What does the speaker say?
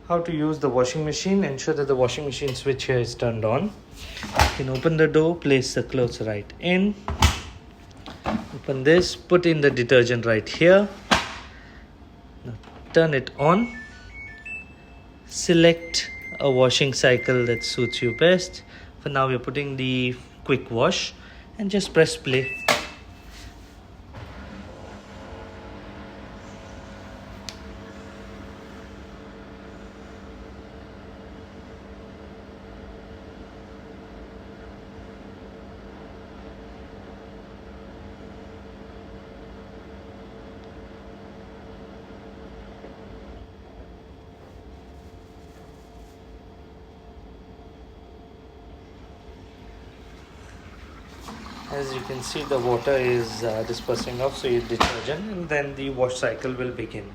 how to use the washing machine. Ensure that the washing machine switch here is turned on. You can open the door, place the clothes right in, open this, put in the detergent right here. Now turn it on. Select a washing cycle that suits you best. For now we're putting the quick wash and just press play. As you can see, the water is dispersing off, so you detergent, and then the wash cycle will begin.